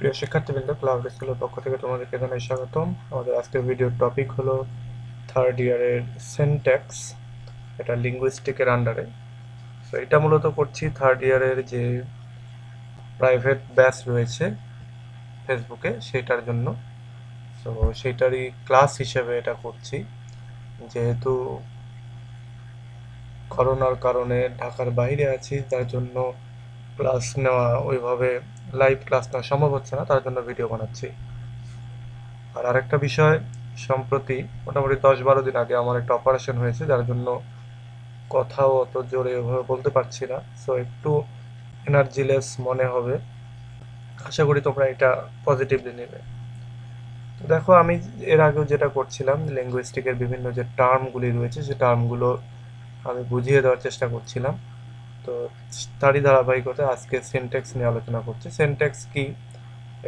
প্রিয় শিক্ষার্থীবৃন্দ, ক্লাউড স্কুলের পক্ষ থেকে তোমাদেরকে জানাই স্বাগতম। আমাদের আজকের ভিডিওর টপিক হলো থার্ড ইয়ারের সিনট্যাক্স। এটা লিঙ্গুইস্টিকের আন্ডারে। তো এটা মূলত করছি থার্ড ইয়ারের যে প্রাইভেট ব্যাচ রয়েছে ফেসবুকে, সেটার জন্য। তো সেইটারই ক্লাস হিসেবে এটা করছি, যেহেতু করোনার কারণে ঢাকার বাইরে আছি, তার জন্য ক্লাস নেওয়া ওইভাবে লাইভ ক্লাস নেওয়া সম্ভব হচ্ছে না, তার জন্য ভিডিও বানাচ্ছি। আর আরেকটা বিষয়, সম্প্রতি মোটামুটি 10-12 দিন আগে আমার একটা অপারেশন হয়েছে, যার জন্য কথাও অত জোরে ওভাবে বলতে পারছি না। সো একটু এনার্জিলেস মনে হবে। আশা করি তোমরা এটা পজিটিভলি নেবে। তো দেখো, আমি এর আগেও যেটা করছিলাম, লিঙ্গুইস্টিকের বিভিন্ন যে টার্মগুলি রয়েছে সে টার্মগুলো আমি বুঝিয়ে দেওয়ার চেষ্টা করছিলাম। তো তারই ধারাবাহিকতা আজকে সিনট্যাক্স নিয়ে আলোচনা করছি। সিনট্যাক্স কি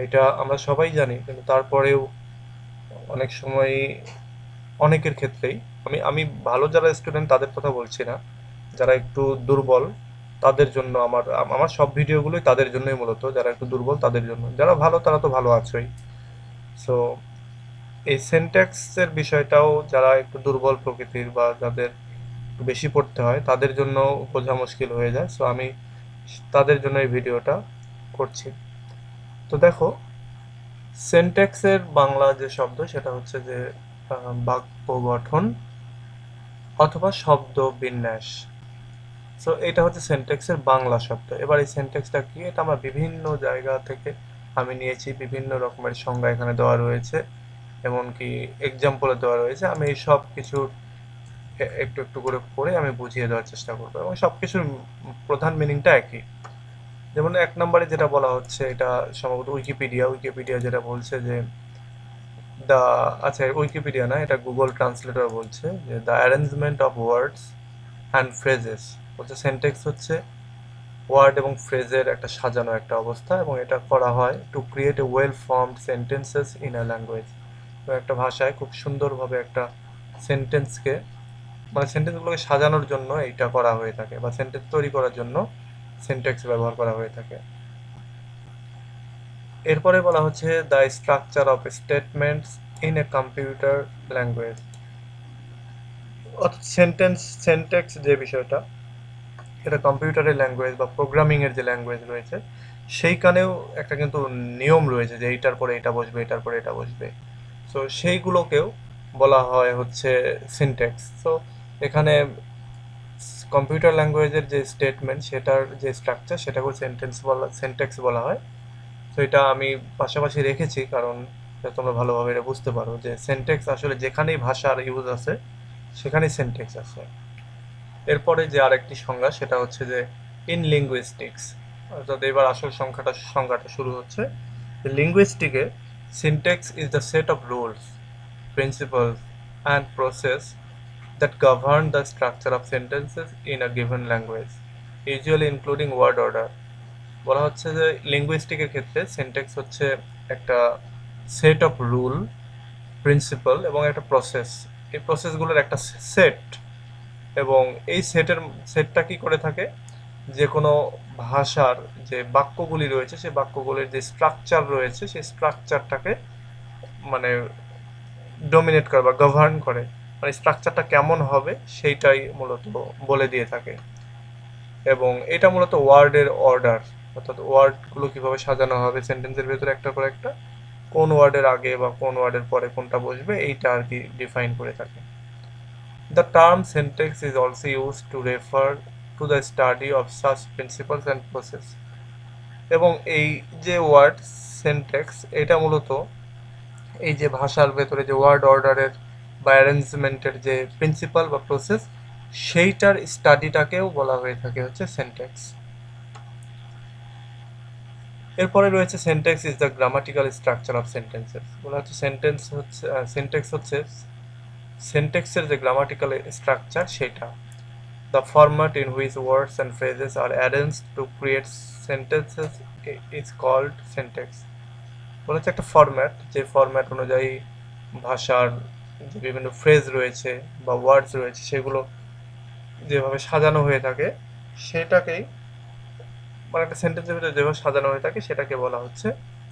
এটা আমরা সবাই জানি, কিন্তু তারপরেও অনেক সময় অনেকের ক্ষেত্রেই আমি আমি ভালো যারা স্টুডেন্ট তাদের কথা বলছি না, যারা একটু দুর্বল তাদের জন্য আমার আমার সব ভিডিওগুলোই তাদের জন্যই, মূলত যারা একটু দুর্বল তাদের জন্য। যারা ভালো তারা তো ভালো আছেই। সো এই সেন্টেক্সের বিষয়টাও যারা একটু দুর্বল প্রকৃতির বা যাদের একটু বেশি পড়তে হয় তাদের জন্য বোঝা মুশকিল হয়ে যায়। সো আমি তাদের জন্য এই ভিডিওটা করছি। তো দেখো, সেন্টেক্সের বাংলা যে শব্দ সেটা হচ্ছে যে বাক্য গঠন অথবা শব্দ বিন্যাস। সো এটা হচ্ছে সেন্টেক্সের বাংলা শব্দ। এবার এই সেন্টেক্সটা কি, এটা আমরা বিভিন্ন জায়গা থেকে আমি নিয়েছি, বিভিন্ন রকমের সংজ্ঞা এখানে দেওয়া রয়েছে, এমনকি এক্সাম্পলে দেওয়া রয়েছে। আমি এই সব কিছু একটু একটু করে পড়ে আমি বুঝিয়ে দেওয়ার চেষ্টা করবো, এবং সব কিছুর প্রধান মিনিংটা একই। যেমন 1 নম্বরে যেটা বলা হচ্ছে, এটা সম্ভবত উইকিপিডিয়া উইকিপিডিয়া যেটা বলছে যে দ্য, আচ্ছা উইকিপিডিয়া না, এটা গুগল ট্রান্সলেটর বলছে যে the arrangement of words and phrases. বলছে সেন্টেক্স হচ্ছে ওয়ার্ড এবং ফ্রেজের একটা সাজানো একটা অবস্থা, এবং এটা করা হয় to create a well formed sentences in a language. একটা ভাষায় খুব সুন্দরভাবে একটা সেন্টেন্সকে, মানে সেন্টেন্সগুলোকে সাজানোর জন্য এইটা করা হয়ে থাকে, বা সেন্টেন্স তৈরি করার জন্য সেন্টেক্স ব্যবহার করা হয়ে থাকে। এরপরে বলা হচ্ছে the structure of statements in a computer language. অর্থাৎ সেন্টেক্স যে বিষয়টা, এটা কম্পিউটারের ল্যাঙ্গুয়েজ বা প্রোগ্রামিং এর যে ল্যাঙ্গুয়েজ রয়েছে সেইখানেও একটা কিন্তু নিয়ম রয়েছে যে এইটার পরে এটা বসবে, এটার পরে এটা বসবে। সো সেইগুলোকেও বলা হয় হচ্ছে সিনট্যাক্স। সো এখানে কম্পিউটার ল্যাঙ্গুয়েজের যে স্টেটমেন্ট সেটার যে স্ট্রাকচার সেটাকে সেন্টেক্স বলা হয়। তো এটা আমি পাশাপাশি রেখেছি, কারণ যাতে তোমরা ভালোভাবে এটা বুঝতে পারো যে সেন্টেক্স আসলে যেখানেই ভাষার ইউজ আছে সেখানেই সেন্টেক্স আছে। এরপরে যে আরেকটি সংজ্ঞা সেটা হচ্ছে যে ইন লিঙ্গুইস্টিক্স, অর্থাৎ এবার আসল সংজ্ঞাটা শুরু হচ্ছে। লিঙ্গুইস্টিকে syntax is the set of rules, principles and process that govern the structure of sentences in a given language, usually including word order. বলা হচ্ছে যে লিঙ্গুইস্টিকের ক্ষেত্রে সিনট্যাক্স হচ্ছে একটা সেট অফ রুল, প্রিন্সিপাল এবং একটা প্রসেস। এই প্রসেসগুলোর একটা সেট, এবং এই সেটটা কি করে থাকে, যে কোনো ভাষার যে বাক্যগুলি রয়েছে সেই বাক্যগুলির যে স্ট্রাকচার রয়েছে সেই স্ট্রাকচারটাকে মানে ডমিনেট করে বা গভর্ন করে, মানে স্ট্রাকচারটা কেমন হবে সেইটাই মূলত বলে দিয়ে থাকে। এবং এটা মূলত ওয়ার্ডের অর্ডার, অর্থাৎ ওয়ার্ডগুলো কিভাবে সাজানো হবে সেন্টেন্সের ভেতরে একটা করে একটা, কোন ওয়ার্ডের আগে বা কোন ওয়ার্ডের পরে কোনটা বসবে এইটা আর কি ডিফাইন করে থাকে। The term syntax is also used to refer to the study of such principles and process. এবং এই যে ওয়ার্ড সিনট্যাক্স, এটা মূলত এই যে ভাষার ভেতরে যে ওয়ার্ড অর্ডারের বা অ্যারেঞ্জমেন্টের যে প্রিন্সিপাল বা প্রসেস সেইটার স্টাডিটাকেও বলা হয়ে থাকে হচ্ছে সিনট্যাক্স। এরপরে রয়েছে sentence is the grammatical structure of sentences. বলা হচ্ছে সেন্টেন্স হচ্ছে সিনট্যাক্স হচ্ছে সেন্টেন্সের যে গ্রামাটিক্যাল স্ট্রাকচার সেটা, the format in which words and phrases are arranged to create sentences is called syntax. বলা হচ্ছে একটা ফরম্যাট, যে ফরম্যাট অনুযায়ী ভাষার যে বিভিন্ন ফ্রেজ রয়েছে বা ওয়ার্ডস রয়েছে সেগুলো যেভাবে সাজানো হয়ে থাকে সেটাকেই, মানে একটা সেন্টেন্সের ভিতরে যেভাবে সাজানো হয়ে থাকে সেটাকে বলা হচ্ছে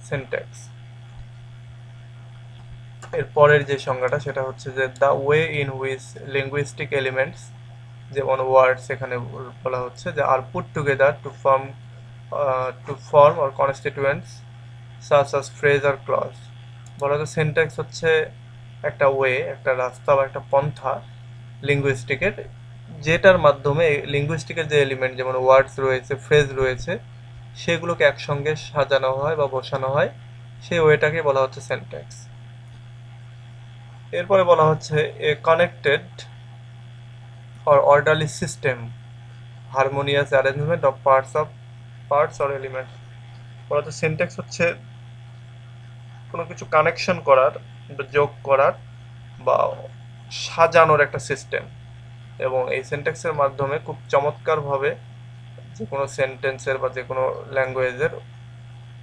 সিনট্যাক্স। এর পরের যে সংজ্ঞাটা সেটা হচ্ছে যে the way in which linguistic elements, যেমন ওয়ার্ডস এখানে বলা হচ্ছে যে are put together to form or constituents such as phrase আর ক্লজ। বলা হচ্ছে সিনট্যাক্স হচ্ছে একটা ওয়ে, একটা রাস্তা বা একটা পন্থা লিঙ্গুইস্টিকের, যেটার মাধ্যমে লিঙ্গুইস্টিকের যে এলিমেন্ট যেমন ওয়ার্ডস রয়েছে, ফ্রেজ রয়েছে, সেগুলোকে একসঙ্গে সাজানো হয় বা বসানো হয়, সেই ওয়েটাকে বলা হচ্ছে সিনট্যাক্স। এরপরে বলা হচ্ছে a connected or orderly system, harmonious arrangement of parts or elements. বলা হচ্ছে সিনট্যাক্স হচ্ছে কোনো কিছু কানেকশন করার, যোগ করার বা সাজানোর একটা সিস্টেম, এবং এই সিনট্যাক্সের মাধ্যমে খুব চমৎকারভাবে যে কোনো সেন্টেন্সের বা যে কোনো ল্যাঙ্গুয়েজের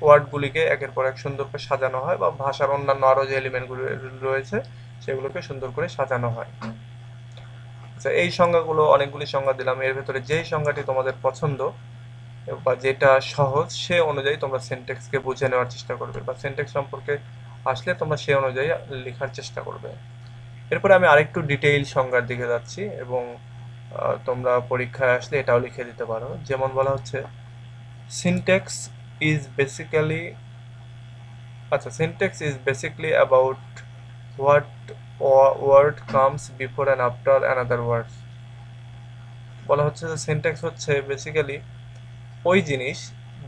ওয়ার্ডগুলিকে একের পর এক সুন্দর করে সাজানো হয়, বা ভাষার অন্যান্য আরও যে এলিমেন্টগুলো রয়েছে সেগুলোকে সুন্দর করে সাজানো হয়। আচ্ছা, এই সংজ্ঞাগুলো অনেকগুলি সংজ্ঞা দিলাম, এর ভেতরে যেই সংজ্ঞাটি তোমাদের পছন্দ বা যেটা সহজ সে অনুযায়ী তোমরা সিনট্যাক্সকে বুঝে নেওয়ার চেষ্টা করবে, বা সিনট্যাক্স সম্পর্কে আসলে তোমরা সে অনুযায়ী লেখার চেষ্টা করবে। এরপরে আমি আরেকটু ডিটেইল সংজ্ঞার দিকে যাচ্ছি, এবং তোমরা পরীক্ষায় আসলে এটাও লিখে দিতে পারো। যেমন বলা হচ্ছে syntax is basically syntax is basically about what word comes before and after another word। বলা হচ্ছে যে সিনট্যাক্স হচ্ছে বেসিক্যালি ওই জিনিস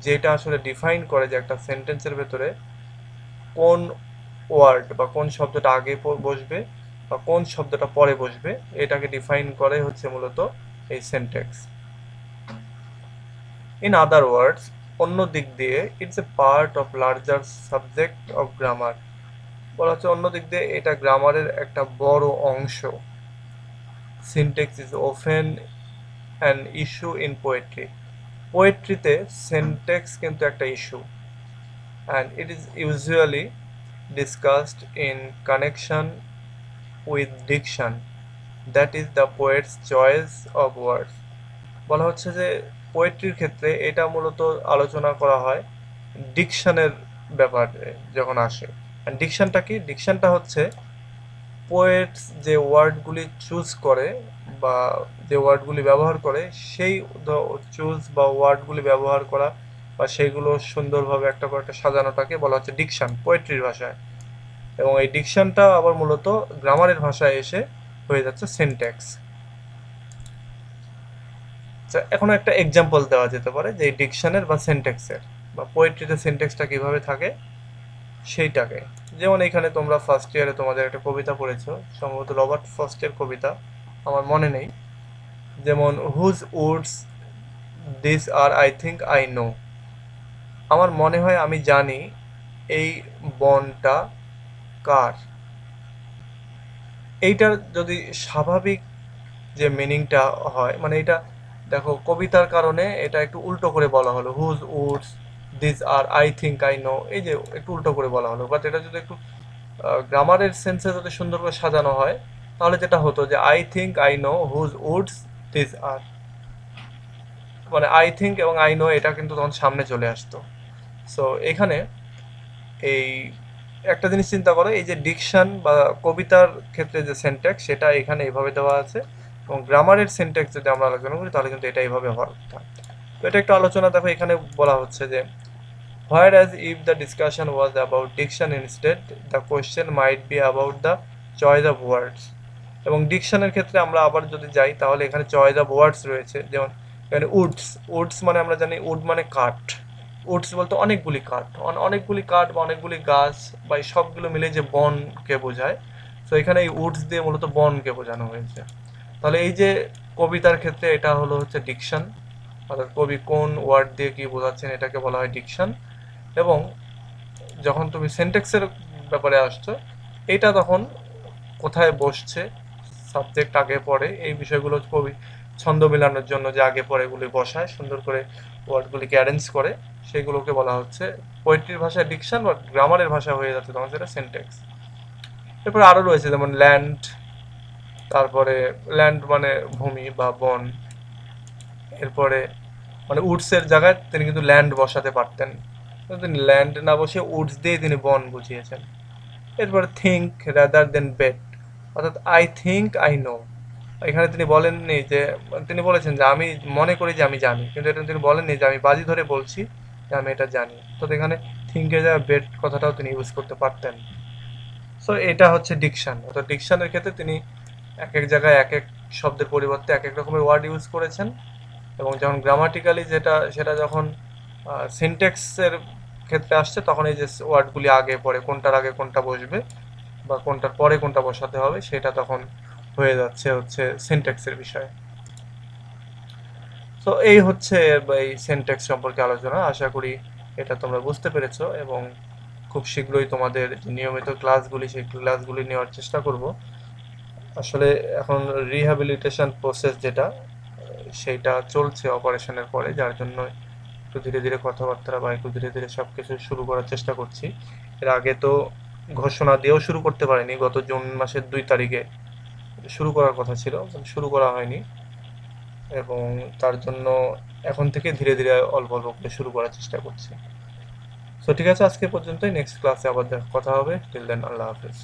যেটা আসলে ডিফাইন করে যে একটা সেন্টেন্সের ভেতরে কোন ওয়ার্ড বা কোন শব্দটা আগে বসবে বা কোন শব্দটা পরে বসবে, এটাকে ডিফাইন করে হচ্ছে মূলত এই সিনট্যাক্স। ইন আদার ওয়ার্ডস, অন্য দিক দিয়ে it's a part of larger subject of grammar. বলা হচ্ছে অন্য দিক দিয়ে এটা গ্রামারের একটা বড় অংশ। Syntax is often an issue in poetry. পোয়েট্রিতে সিনট্যাক্স কিন্তু একটা issue, and it is usually discussed in connection with diction, that is the poet's choice of words. বলা হচ্ছে যে পোয়েট্রির ক্ষেত্রে এটা মূলত আলোচনা করা হয় ডিকশনের ব্যাপারে যখন আসে। ডিকশনটা কি? ডিকশনটা হচ্ছে পোয়েটস যে ওয়ার্ডগুলি চুজ করে বা যে ওয়ার্ডগুলি ব্যবহার করে, সেই চুজ বা ওয়ার্ডগুলি ব্যবহার করা বা সেইগুলো সুন্দরভাবে একটা করে একটা সাজানোটাকে বলা হচ্ছে ডিকশন পোয়েট্রির ভাষায়। এবং এই ডিকশনটা আবার মূলত গ্রামারের ভাষায় এসে হয়ে যাচ্ছে সিনট্যাক্স। এখন একটা এক্সাম্পল দেওয়া যেতে পারে যে এই ডিকশনের বা সিনট্যাক্সের বা পোয়েট্রিতে সিনট্যাক্সটা কিভাবে থাকে সেইটাকে। যেমন এখানে তোমরা ফার্স্ট ইয়ারে তোমাদের একটা কবিতা পড়েছো, সম্ভবত রবার্ট ফ্রস্টের কবিতা, আমার মনে নেই। যেমন whose woods this are I think I know, আমার মনে হয় আমি জানি এই বনটা কার। এইটার যদি স্বাভাবিক যে মিনিংটা হয়, মানে এটা দেখো কবিতার কারণে এটা একটু উল্টো করে বলা হলো, whose woods this are I think I know, এই যে একটু উল্টো করে বলা হলো। বাট এটা যদি একটু গ্রামারের সেন্সে যদি সুন্দর করে সাজানো হয়, তাহলে যেটা হতো যে I think I know whose woods this are, মানে আই থিঙ্ক এবং আই নো এটা কিন্তু তখন সামনে চলে আসতো। সো এখানে এই একটা জিনিস চিন্তা করো, এই যে ডিকশন বা কবিতার ক্ষেত্রে যে সেন্ট্যাক্স সেটা এখানে এইভাবে দেওয়া আছে, এবং গ্রামারের সেন্ট্যাক্স যদি আমরা আলোচনা করি তাহলে কিন্তু এটা এইভাবে হওয়ার কথা। তো এটা একটা আলোচনা। দেখো এখানে বলা হচ্ছে যে whereas if the discussion was about diction instead, the question might be about the choice of words। এবং ডিকশনের ক্ষেত্রে আমরা আবার যদি যাই তাহলে এখানে চয়েস অফ ওয়ার্ডস রয়েছে। যেমন এখানে উডস, উডস মানে আমরা জানি উড মানে কাঠ, উডস বলতে অনেকগুলি কাঠ, অনেকগুলি কাঠ বা অনেকগুলি গাছ বা এই সবগুলো মিলে যে বনকে বোঝায়। তো এখানে এই উডস দিয়ে মূলত বনকে বোঝানো হয়েছে। তাহলে এই যে কবিতার ক্ষেত্রে এটা হলো হচ্ছে ডিকশন, অর্থাৎ কবি কোন ওয়ার্ড দিয়ে কি বোঝাচ্ছেন এটাকে বলা হয় ডিকশন। এবং যখন তুমি সেন্টেক্সের ব্যাপারে আসছো, এটা তখন কোথায় বসছে, সাবজেক্ট আগে পড়ে, এই বিষয়গুলো কবি ছন্দ মেলানোর জন্য যে আগে পরে এগুলি বসায় সুন্দর করে ওয়ার্ডগুলিকে অ্যারেঞ্জ করে, সেগুলোকে বলা হচ্ছে পোয়েট্রির ভাষায় ডিকশন, বা গ্রামারের ভাষা হয়ে যাচ্ছে তখন সেটা সেন্টেক্স। এরপরে আরও রয়েছে যেমন ল্যান্ড, তারপরে ল্যান্ড মানে ভূমি বা বন। এরপরে মানে উডসের জায়গায় তিনি কিন্তু ল্যান্ড বসাতে পারতেন, তিনি ল্যান্ড না বসে উডস দিয়ে তিনি বন বুঝিয়েছেন। এরপর থিঙ্ক রাদার দেন বেট, অর্থাৎ আই থিঙ্ক আই নো। এখানে তিনি বলেননি যে, তিনি বলেছেন যে আমি মনে করি যে আমি জানি, কিন্তু এটা তিনি বলেননি যে আমি বাজি ধরে বলছি যে আমি এটা জানি। তো এখানে থিঙ্কের জায়গায় বেট কথাটাও তিনি ইউজ করতে পারতেন। সো এটা হচ্ছে ডিকশন, অর্থাৎ ডিকশনের ক্ষেত্রে তিনি এক এক জায়গায় এক এক শব্দের পরিবর্তে এক এক রকমের ওয়ার্ড ইউজ করেছেন। এবং যখন গ্রামাটিক্যালি সেটা যখন সিনট্যাক্সের ক্ষেত্রে আসছে, তখন এই যে ওয়ার্ডগুলি আগে পরে কোনটার আগে কোনটা বসবে বা কোনটার পরে কোনটা বসাতে হবে, সেটা তখন হয়ে যাচ্ছে হচ্ছে সিনট্যাক্সের বিষয়। তো এই হচ্ছে এই সিনট্যাক্স সম্পর্কে আলোচনা। আশা করি এটা তোমরা বুঝতে পেরেছো, এবং খুব শীঘ্রই তোমাদের যে নিয়মিত ক্লাসগুলি, সেই ক্লাসগুলি নেওয়ার চেষ্টা করব। আসলে এখন রিহ্যাবিলিটেশন প্রসেস যেটা, সেইটা চলছে অপারেশনের পরে, যার জন্য একটু ধীরে ধীরে কথাবার্তা বা একটু ধীরে ধীরে সব কিছু শুরু করার চেষ্টা করছি। এর আগে তো ঘোষণা দিয়েও শুরু করতে পারিনি, গত জুন মাসের 2 তারিখে শুরু করার কথা ছিল, কিন্তু শুরু করা হয়নি। এবং তার জন্য এখন থেকে ধীরে ধীরে অল্প অল্প করে শুরু করার চেষ্টা করছি। তো ঠিক আছে, আজকে পর্যন্তই। নেক্সট ক্লাসে আবার কথা হবে। টিল দেন, আল্লাহ হাফেজ।